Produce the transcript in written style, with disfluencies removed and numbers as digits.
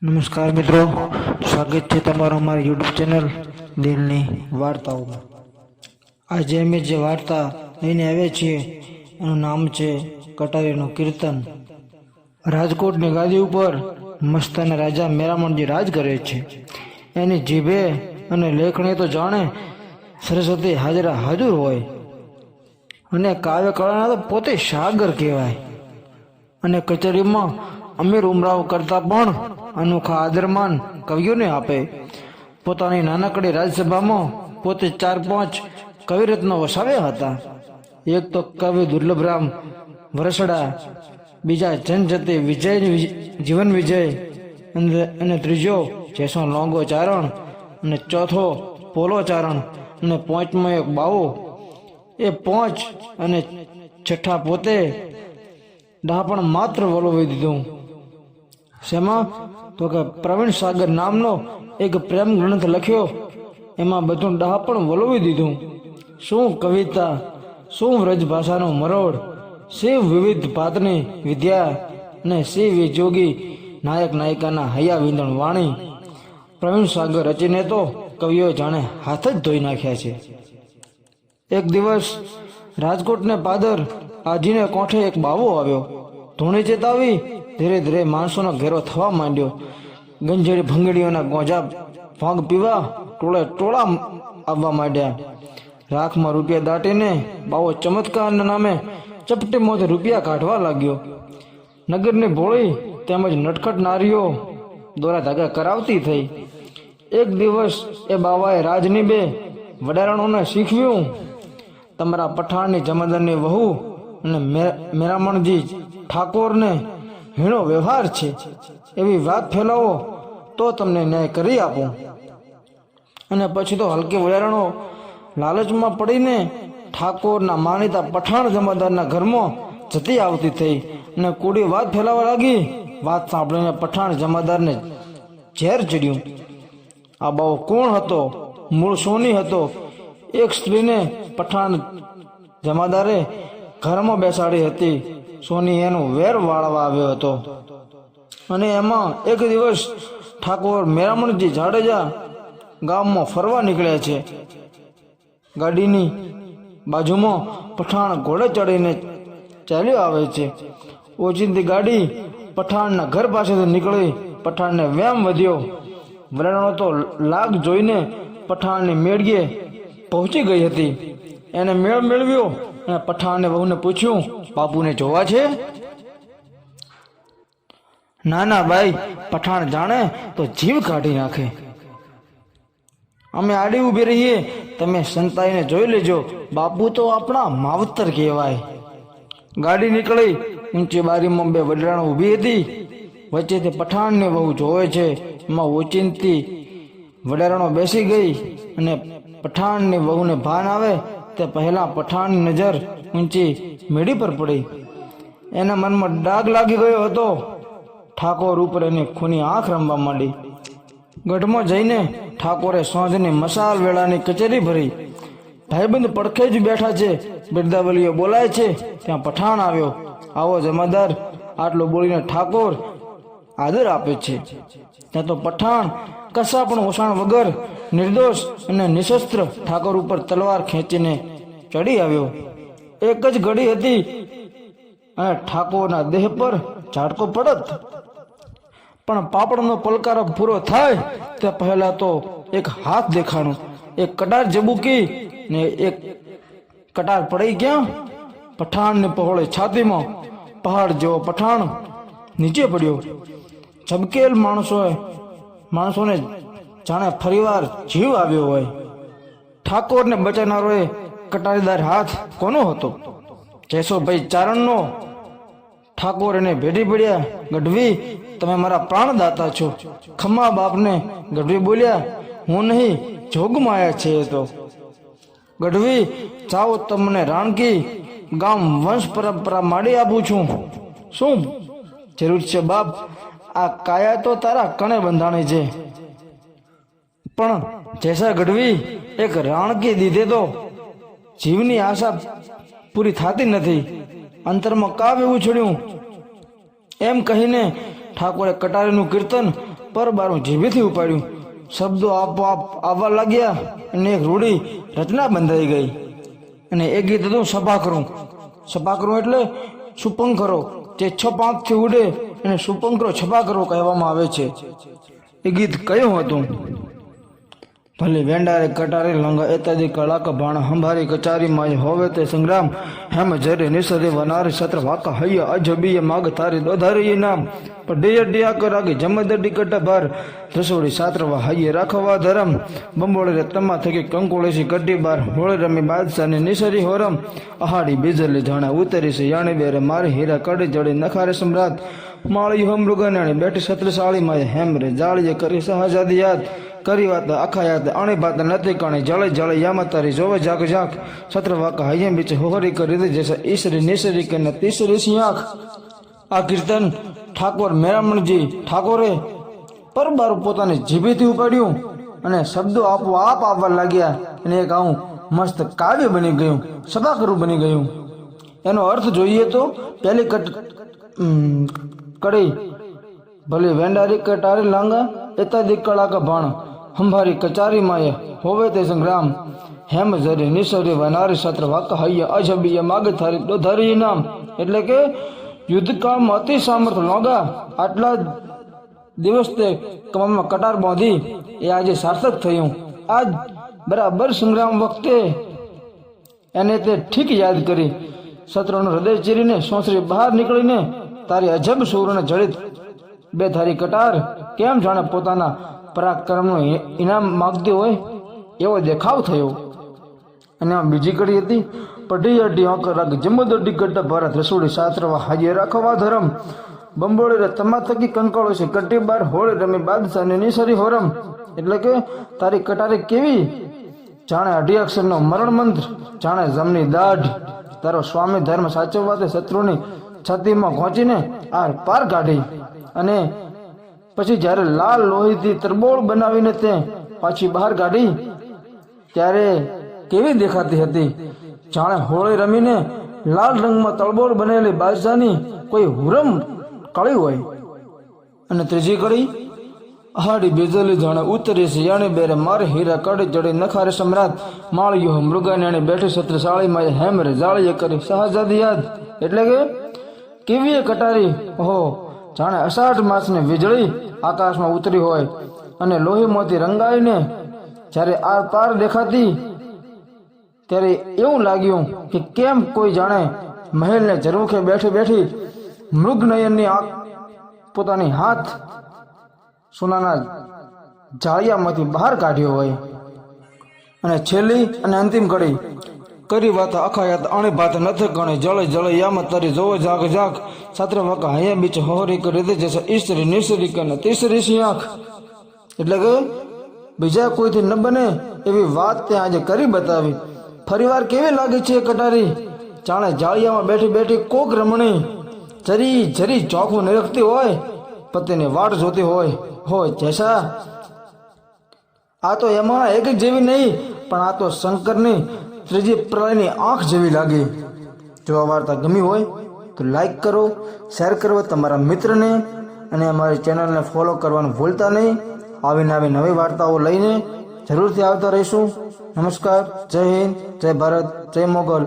નમસ્કાર મિત્રો, સ્વાગત છે તમારું અમારી યુટ્યુબ ચેનલ દિલની વાર્તાઓમાં। આજે અમે જે વાર્તા લઈને આવ્યા છીએ એનું નામ છે કટારીનું કીર્તન। રાજકોટની ગાદી ઉપર મસ્તાના રાજા મેરામણજી રાજ કરે છે। એની જીભે અને લેખણી તો જાણે સરસ્વતી હાજરા હાજર હોય, અને કાવ્ય કળાના તો પોતે સાગર કહેવાય। અને કચેરીમાં અમીર ઉમરાવ કરતા પણ અનોખા આદરમાન કવિઓને આપે। પોતાની નાનકડી રાજસભામાં પોતે 4-5 કવિરત્નો વસાવ્યા હતા। એક તો કવિ દુર્લભરામ વરસડા, બીજા જનજતી વિજય જીવન વિજય, અને ત્રીજો જેસો લોંગો ચારણ, અને ચોથો પોલો ચારણ, અને પાંચમો એક બાવો। એ 5 અને છઠ્ઠા પોતે ડહાપણ માત્ર વલોવી દીધું। શેમાં? તો કે પ્રવીણ સાગર નામનો એક પ્રેમ ગ્રંથ લખ્યો, એમાં બધું ડહાપણ વલોવી દીધું। શું કવિતા, શું વ્રજ ભાષાનો મરોડ, શિવ વિવિધ પાતની વિદ્યા, અને શિવ વિજોગી નાયક નાયિકાના હૈયા વિંદણ વાણી। પ્રવીણ સાગર રચીને તો કવિઓ જાણે હાથ જ ધોઈ નાખ્યા છે। એક દિવસ રાજકોટને પાદર આજીને કોઠે એક બાવો આવ્યો। ધૂણી ચેતાવી ધીરે ધીરે માણસોનો ઘેરો થવા માંડ્યો। ગંજેડી ભંગડીઓના ગોંજા ભાંગ પીવા ટોળે ટોળા આવવા માંડ્યા। રાખમાં રૂપિયા દાટીને બાવો ચમત્કારના નામે ચપટી મોઢે રૂપિયા કાઢવા લાગ્યો। નગરની ભોળી તેમજ નટખટ નારીઓ દોરા ધાગા કરાવતી થઈ। એક દિવસ એ બાવાએ રાજની 2 વડારણોને શીખવ્યું, તમારા પઠાણની જમાદારની વહુ અને મેરામણજી ઠાકોરને હીણો વ્યવહાર છે, એવી વાત ફેલાવો તો તમને ન્યાય કરી આપું। અને પછી તો હલકી વડારણો લાલચમાં પડીને ઠાકોરના માનીતા પઠાણ જમાદારના ઘરમાં જતી આવતી થઈ, અને કૂડી વાત ફેલાવા લાગી। વાત સાંભળીને પઠાણ જમાદારને ઝેર ચડ્યું। આ બાવો કોણ હતો? મૂળ સોની હતો। એક સ્ત્રીને પઠાણ જમાદારે ઘરમાં બેસાડી હતી। સોની એનું વેર વાળવા આવ્યો હતો। અને એમાં એક દિવસ ઠાકોર મેરામણજી જાડેજા ગામમાં ફરવા નીકળ્યા છે। ગાડીની બાજુમાં પઠાણ ઘોડે ચડીને ચાલ્યો આવે છે। ઓચિંતી ગાડી પઠાણના ઘર પાસેથી નીકળી પઠાણને વેમ વધ્યો। વરાણો તો લાગ જોઈને પઠાણની મેળીએ પહોંચી ગઈ હતી। એને મેળ મેળવ્યો અને પઠાણને વહુને પૂછ્યું, બાપુને જોવા છે? ના ના ભાઈ, પઠાણ જાણે તો જીવ કાઢી નાખે। અમે આડી ઊભી રહીએ, તમે સંતાઈને જોઈ લેજો, બાપુ તો આપણા માવતર કહેવાય। ગાડી નીકળી। ઊંચી બારીમાં 2 વડરાણો ઊભી હતી। વચ્ચેથી પઠાણને વહુ જોવે છે। એમાં ઓચિંતી વડારણો બેસી ગઈ, અને પઠાણની વહુને ભાન આવે તે પહેલા પઠાણની નજર ઊંચી મેળી પર પડી। એના મનમાં ડાઘ લાગી ગયો હતો। ઠાકોર ઉપર એની ખૂની આંખ રમવા માંડી। ગઢમાં જઈને ઠાકોરે સાંજની મસાલ વેળાની કચેરી ભરી। ભાઈબંધ પડખે જ બેઠા છે। બિરદાવલીઓ બોલાય છે। ત્યાં પઠાણ આવ્યો। આવો જમાદાર, આટલું બોલીને ઠાકોર આદર આપે છે। ત્યાં તો પઠાણ કશા પણ ઓછાણ વગર નિર્દોષ અને નિશસ્ત્ર ઠાકોર ઉપર તલવાર ખેંચીને ચડી આવ્યો। એક જ ઘડી હતી અને ઠાકોરના દેહ પર ઝાટકો પડત, પણ પાપડનો પલકારો પૂરો થાય તે પહેલા તો એક હાથ દેખાણો। એક કટાર જબૂકી ને એક કટાર પડી ક્યાં? પઠાણની પહોળી છાતીમાં। પહાડ જેવો પઠાણ નીચે પડ્યો। ઝબકેલ માણસોને જાણે ફરીવાર જીવ આવ્યો હોય। ઠાકોરને બચાવનારો એ કટારીદાર હાથ કોનો હતો? જેસોભાઈ ચારણનો। ઠાકોર એને ભેટી પડ્યા, ગઢવી, તમે મારા પ્રાણદાતા છો, ખમ્મા બાપને। ગઢવી બોલ્યા, હું નહીં, જોગમાયા છે એ તો। ગઢવી, જાઓ, તમને રાણકી ગામ વંશ પરંપરા માંડી આપું છું। શું જરૂર છે બાપ? આ કાયા તો તારા કણે બંધાણી છે। પણ જેસા ગઢવી, એક રાણકી દીધે તો જીવની આશા પૂરી થતી નથી। અંતરમાં કાવ એવું છોડ્યું। એમ કહીને ઠાકોરે કટારીનું કીર્તન પરબારું જીભેથી ઉપાડ્યું. શબ્દો આપોઆપ આવવા લાગ્યા અને એક રૂઢી રચના બંધાઈ ગઈ. અને એ ગીત હતું સપાકરું. સપાકરું એટલે સુપંખરો, જે 6 પાંખથી ઉડે અને સુપંખરો છપાકરો કહેવામાં આવે છે. એ ગીત કયું હતું? ભલે વેંડારે કટારે લંગા એતાદી કળાક ભાણ હંભારી કચારી માય હોવે તે સંગ્રામ હેમ જરે નિસરે વનારી સત્ર વાકા હૈયા અજબીય માગ તારી દોધારી નામ પર ડિયા ડિયા કરાગી જમદડી કટ ભાર રસોડી સાત્રવા હૈયે રાખવા ધરમ બંબોળે રે તમા થકી કંકોળેસી કટી બાર હોળે રમી બાદશાહની નિસરી હોરમ અહાડી બીજલી જાણે ઉતરી છે યાણી બેરે મારે હીરા કડી જડી નખારે સમ્રાટ માળી હો મૃગનાણી બેઠી છત્રસાળી માય હેમ રે જાળીએ કરી સહજાદી યાદ કરી વાત આખા યાદ અણી બાત નથી કણી જળે જળે યામતારી જોવે જાગ જાગ છત્ર વાકા હૈયે બીચ હોહરી કરી દે જૈસા ઈસરી નિસરી કે તીસરી સી આંખ. આ કીર્તન ઠાકોર મેરામણજી ઠાકોરે પરબારું પોતાની જીભેથી ઉપાડ્યું અને શબ્દો આપોઆપ આવવા લાગ્યા અને એક આવું મસ્ત કાવ્ય બની ગયું, સભાકરું બની ગયું. એનો અર્થ જોઈએ તો પહેલી કડી ભલે વેંડારી કટારી લાંગા એતાદી કળાક ભાણ હંભારી કચારી માય હોવે તે સંગ્રામ હેમ જરી નિસરી વનારી સત્ર વાકા હૈયા અજબીય માગ થારી દોધારી નામ. એટલે કે યુદ્ધકાળમાં અતિ સામર્થ લોગા આટલા દિવસ તે કમરમાં કટાર બાંધી એ આજે સાર્થક થયું. આજ બરાબર સંગ્રામ વખતે એને તે ઠીક યાદ કરી. શત્રુનું હૃદય ચીરીને સોસરી બહાર નીકળીને તારી અજબ સૂરને જડિત બે ધારી કટાર કેમ જાણે પોતાના પરાક્રમનું ઇનામ માગતી હોય એવો દેખાવ થયો. અને આમાં બીજી કડી હતી પઢી અઢી આંકર રાગ જમદડી કટ્ટા ભારત રસોડી સાત્રવા હાજે રાખવા ધરમ બંબોળી રે તમા થકી કંકાળો છે કટ્ટી બાર હોળે રમી બાદશાહની નિસરી હોરમ. એટલે કે તારી કટારી કેવી જાણે 18 અક્ષરનો મરણ મંત્ર, જાણે જમની દાઢ. તારો સ્વામી ધર્મ સાચવવા તે શત્રુની છાતીમાં પહોંચીને આર પાર કાઢી અને પછી જ્યારે લાલ લોહીથી તરબોળ બનાવીને તે પાછી બહાર કાઢી ત્યારે કેવી દેખાતી હતી, જાણે હોળી રમીને લાલ રંગમાં તળબોળ બનેલી બાદશાહની કોઈ હુરમ કળી હોય. અને ત્રીજી કડી અહાડી બેજલી જાણે ઉતરી સિયાણી બેરે મારે હીરા કડી જડી નખારે સમ્રાટ માળિયો મૃગાની બેઠી છત્રસાળી માય હેમ રે જાળીએ કરી સહજાદી યાદ. એટલે કે કેવી કટારી ઓહો જાણે અષાઢ માસની વીજળી આકાશમાં ઉતરી હોય અને લોહીમાંથી રંગાઈને જ્યારે આર પાર દેખાતી ત્યારે એવું લાગ્યું કે કેમ કોઈ જાણે મહેલને ઝરૂખે બેઠી બેઠી મૃગનયનની આંખ પોતાની હાથ સોનાના જાળિયામાંથી બહાર કાઢ્યો હોય. અને છેલ્લી અને અંતિમ કડી કરી વાત અખાયાત અણી ભાત નથી ગણી જળે જળે યામ તારી જોવે જાગ જાગ સાત્ર વાકા હૈયા બીચ હોરી કરી દે જૈસે ઈસરી નિસરી કે તીસરી સી આંખ. એટલે કે બીજા કોઈથી ન બને એવી વાત તે આજે કરી બતાવી. ફરીવાર કેવી લાગી છે કટારી, જાણે જાળિયામાં બેઠી બેઠી કોક રમણી જરી જરી ચોખું નિરખતી હોય, પતિની વાટ જોતી હોય જૈસા. આ તો એમાં એક જેવી નહીં પણ આ તો શંકરની ત્રીજી પ્રલયની આંખ જેવી લાગી. જો આ વાર્તા ગમી હોય તો લાઈક કરો, શેર કરો તમારા મિત્રને અને અમારી ચેનલને ફોલો કરવાનું ભૂલતા નહીં. આવીને આવી નવી વાર્તાઓ લઈને જરૂરથી આવતા રહીશું. નમસ્કાર, જય હિન્દ, જય ભારત, જય મોગલ.